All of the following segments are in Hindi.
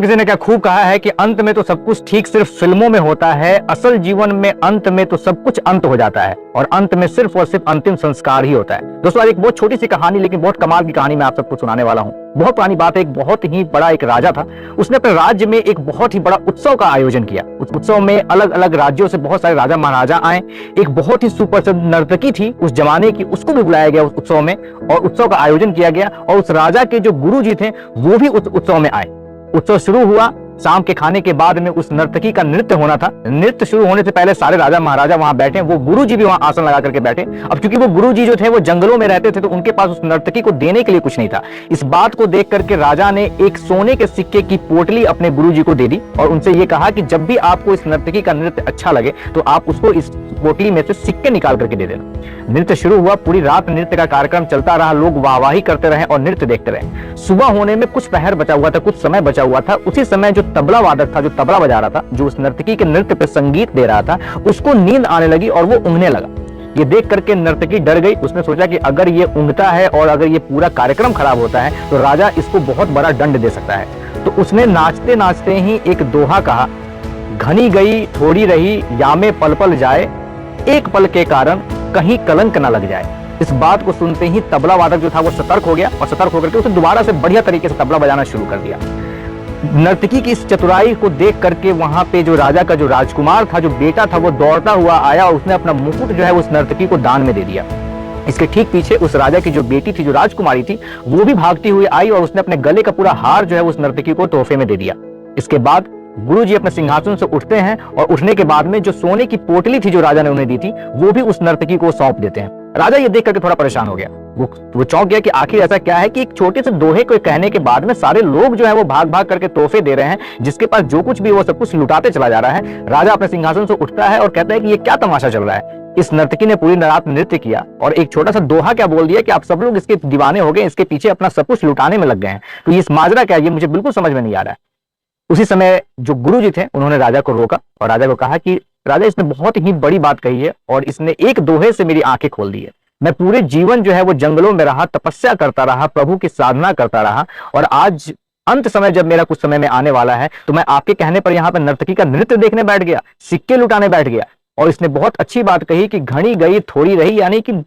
तो किसी ने क्या खूब कहा है कि अंत में तो सब कुछ ठीक सिर्फ फिल्मों में होता है, असल जीवन में अंत में तो सब कुछ अंत हो जाता है और अंत में सिर्फ और सिर्फ अंतिम संस्कार ही होता है। दोस्तों, आज एक बहुत छोटी सी कहानी लेकिन बहुत कमाल की कहानी मैं आप सबको सुनाने वाला हूँ। बहुत पुरानी बात है, एक बहुत ही बड़ा एक राजा था। उसने अपने राज्य में एक बहुत ही बड़ा उत्सव का आयोजन किया। उस उत्सव में अलग अलग राज्यों से बहुत सारे राजा महाराजा आए। एक बहुत ही सुप्रसिद्ध नर्तकी थी उस जमाने की, उसको भी बुलाया गया उस उत्सव में और उत्सव का आयोजन किया गया। और उस राजा के जो गुरु जी थे वो भी उस उत्सव में आए। उत्सव शुरू हुआ, शाम के खाने के बाद में उस नर्तकी का नृत्य होना था। नृत्य शुरू होने से पहले सारे राजा महाराजा वहां बैठे, वो गुरु जी भी वहां आसन लगा करके बैठे। अब क्योंकि वो गुरु जी जो थे वो जंगलों में रहते थे तो उनके पास उस नर्तकी को देने के लिए कुछ नहीं था। इस बात को देख करके राजा ने एक सोने के सिक्के की पोटली अपने गुरु जी को दे दी और उनसे ये कहा कि जब भी आपको इस नर्तकी का नृत्य अच्छा लगे तो आप उसको इस पोटली में से सिक्के निकाल करके दे देना। नृत्य शुरू हुआ, पूरी रात नृत्य का कार्यक्रम चलता रहा, लोग वाहवाही करते रहे और नृत्य देखते रहे। सुबह होने में कुछ पहर बचा हुआ था, कुछ समय बचा हुआ था। उसी समय जो तबला वादक था, जो तबला बजा रहा था, जो उस नर्तकी के नृत्य पर संगीत दे रहा था, उसको नींद आने लगी और वो ऊँघने लगा। ये देख करके नर्तकी डर गई। उसने सोचा कि अगर ये ऊँघता है और अगर ये पूरा कार्यक्रम खराब होता है तो राजा इसको बहुत बड़ा दंड दे सकता है। तो उसने नाचते नाचते ही एक दोहा कहा, घनी गई थोड़ी रही यामे पल पल जाए, एक पल के कारण कहीं कलंक ना लग जाए। इस बात को सुनते ही तबला वादक जो था वो सतर्क हो गया और सतर्क होकर के उसने दोबारा से बढ़िया तरीके से तबला बजाना शुरू कर दिया। नर्तकी की इस चतुराई को देख करके वहां पे जो राजा का जो राजकुमार था, जो बेटा था, वो दौड़ता हुआ आया और उसने अपना मुकुट जो है उस नर्तकी को दान में दे दिया। इसके ठीक पीछे उस राजा की जो बेटी थी, जो राजकुमारी थी, वो भी भागती हुई आई और उसने अपने गले का पूरा हार जो है उस नर्तकी को तोहफे में दे दिया। इसके बाद गुरु जी अपने सिंहासन से उठते हैं और उठने के बाद में जो सोने की पोटली थी जो राजा ने उन्हें दी थी वो भी उस नर्तकी को सौंप देते हैं। राजा ये देख करके थोड़ा परेशान हो गया। वो चौंक गया कि आखिर ऐसा क्या है कि एक छोटे से दोहे को कहने के बाद में सारे लोग जो है वो भाग भाग करके तोहफे दे रहे हैं, जिसके पास जो कुछ भी वो सब कुछ लुटाते चला जा रहा है। राजा अपने सिंहासन से उठता है और कहता है कि ये क्या तमाशा चल रहा है। इस नर्तकी ने पूरी रात नृत्य किया और एक छोटा सा दोहा क्या बोल दिया कि आप सब लोग इसके दीवाने हो गए, इसके पीछे अपना सब कुछ लुटाने में लग गए हैं। तो ये माजरा क्या है, ये मुझे बिल्कुल समझ में नहीं आ रहा है। उसी समय जो गुरु जी थे उन्होंने राजा को रोका और राजा को कहा कि राजा, इसने बहुत ही बड़ी बात कही है और इसने एक दोहे से मेरी आंखें खोल दी है। मैं पूरे जीवन जो है वो जंगलों में रहा, तपस्या करता रहा, प्रभु की साधना करता रहा और आज अंत समय जब मेरा कुछ समय में आने वाला है तो मैं आपके कहने पर यहाँ पर नर्तकी का नृत्य देखने बैठ गया, सिक्के लुटाने बैठ गया। और इसने बहुत अच्छी बात कही कि घनी गई थोड़ी रही, यानी कि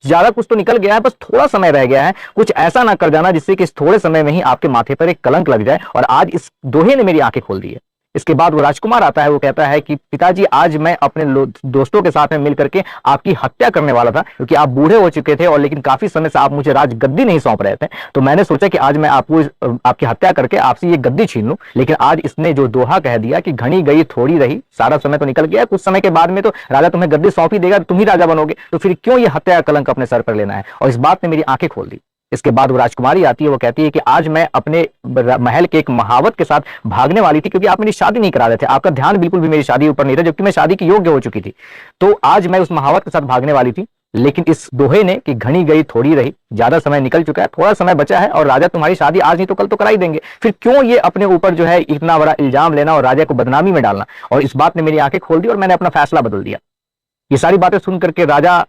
ज्यादा कुछ तो निकल गया है, बस थोड़ा समय रह गया है। कुछ ऐसा ना कर जाना जिससे कि इस थोड़े समय में ही आपके माथे पर एक कलंक लग जाए। और आज इस दोहे ने मेरी आंखें खोल दी है। इसके बाद वो राजकुमार आता है, वो कहता है कि पिताजी, आज मैं अपने दोस्तों के साथ में मिल करके आपकी हत्या करने वाला था, क्योंकि आप बूढ़े हो चुके थे और लेकिन काफी समय से आप मुझे राज गद्दी नहीं सौंप रहे थे। तो मैंने सोचा कि आज मैं आपकी हत्या करके आपसे ये गद्दी छीन लूं। लेकिन आज इसने जो दोहा कह दिया कि घनी गई थोड़ी रही, सारा समय तो निकल गया, कुछ समय के बाद में तो राजा तुम्हें गद्दी सौंप ही देगा, तुम ही राजा बनोगे, तो फिर क्यों ये हत्या का कलंक अपने सर पर लेना है। और इस बात ने मेरी आंखें खोल दी। इसके बाद वो राजकुमारी आती है, वो कहती है कि आज मैं अपने महल के एक महावत के साथ भागने वाली थी, क्योंकि आप मेरी शादी नहीं करा रहे थे, आपका ध्यान बिल्कुल भी मेरी शादी ऊपर नहीं था, जबकि मैं शादी की योग्य हो चुकी थी। तो आज मैं उस महावत के साथ भागने वाली थी, लेकिन इस दोहे ने कि घनी गई थोड़ी रही, ज्यादा समय निकल चुका है, थोड़ा समय बचा है और राजा तुम्हारी शादी आज नहीं तो कल तो करा ही देंगे, फिर क्यों ये अपने ऊपर जो है इतना बड़ा इल्जाम लेना और राजा को बदनामी में डालना। और इस बात ने मेरी आंखें खोल दी और मैंने अपना फैसला बदल दिया। ये सारी बातें सुन करके राजा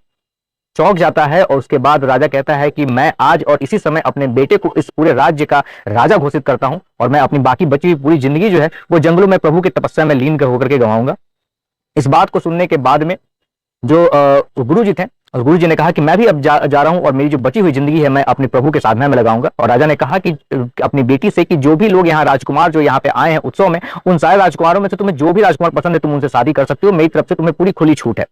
चौंक जाता है और उसके बाद राजा कहता है कि मैं आज और इसी समय अपने बेटे को इस पूरे राज्य का राजा घोषित करता हूं और मैं अपनी बाकी बची हुई पूरी जिंदगी जो है वो जंगलों में प्रभु की तपस्या में लीन होकर के गंवाऊंगा। इस बात को सुनने के बाद में जो गुरु जी थे, और गुरु जी ने कहा कि मैं भी अब जा रहा हूं और मेरी जो बची हुई जिंदगी है मैं अपने प्रभु के साधना में लगाऊंगा। और राजा ने कहा कि अपनी बेटी से कि जो भी लोग यहाँ राजकुमार जो यहाँ पे आए हैं उत्सव में, उन सारे राजकुमारों में से तुम्हें जो भी राजकुमार पसंद है तुम उनसे शादी कर सकते हो, मेरी तरफ से तुम्हें पूरी खुली छूट है।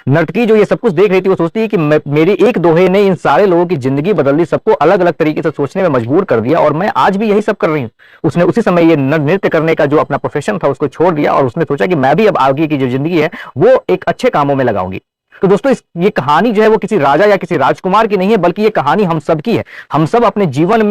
नर्तकी जो ये सब कुछ देख रही थी वो सोचती है कि मेरी एक दोहे ने इन सारे लोगों की जिंदगी बदल दी, सबको अलग अलग तरीके से सोचने में मजबूर कर दिया और मैं आज भी यही सब कर रही हूँ। उसने उसी समय ये नृत्य करने का जो अपना प्रोफेशन था उसको छोड़ दिया और उसने सोचा कि मैं भी अब आगे की जो जिंदगी है वो एक अच्छे कामों में लगाऊंगी। तो दोस्तों, ये कहानी जो है वो किसी राजा या किसी राजकुमार की नहीं है, बल्कि ये कहानी हम सब की है। हम सब अपने जीवन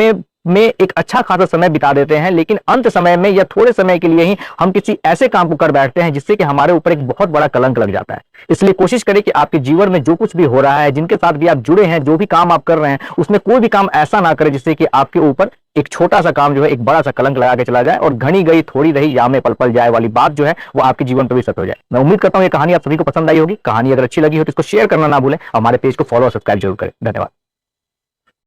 में एक अच्छा खासा समय बिता देते हैं, लेकिन अंत समय में या थोड़े समय के लिए ही हम किसी ऐसे काम को कर बैठते हैं जिससे कि हमारे ऊपर एक बहुत बड़ा कलंक लग जाता है। इसलिए कोशिश करें कि आपके जीवन में जो कुछ भी हो रहा है, जिनके साथ भी आप जुड़े हैं, जो भी काम आप कर रहे हैं, उसमें कोई भी काम ऐसा ना करें जिससे कि आपके ऊपर एक छोटा सा काम जो है एक बड़ा सा कलंक लगा के चला जाए और घनी गई थोड़ी रही या में पल पल जाए वाली बात जो है वो आपके जीवन पर भी सच हो जाए। मैं उम्मीद करता हूं ये कहानी आप सभी को पसंद आई होगी। कहानी अगर अच्छी लगी हो तो इसको शेयर करना ना भूलें। हमारे पेज को फॉलो और सब्सक्राइब जरूर करें। धन्यवाद।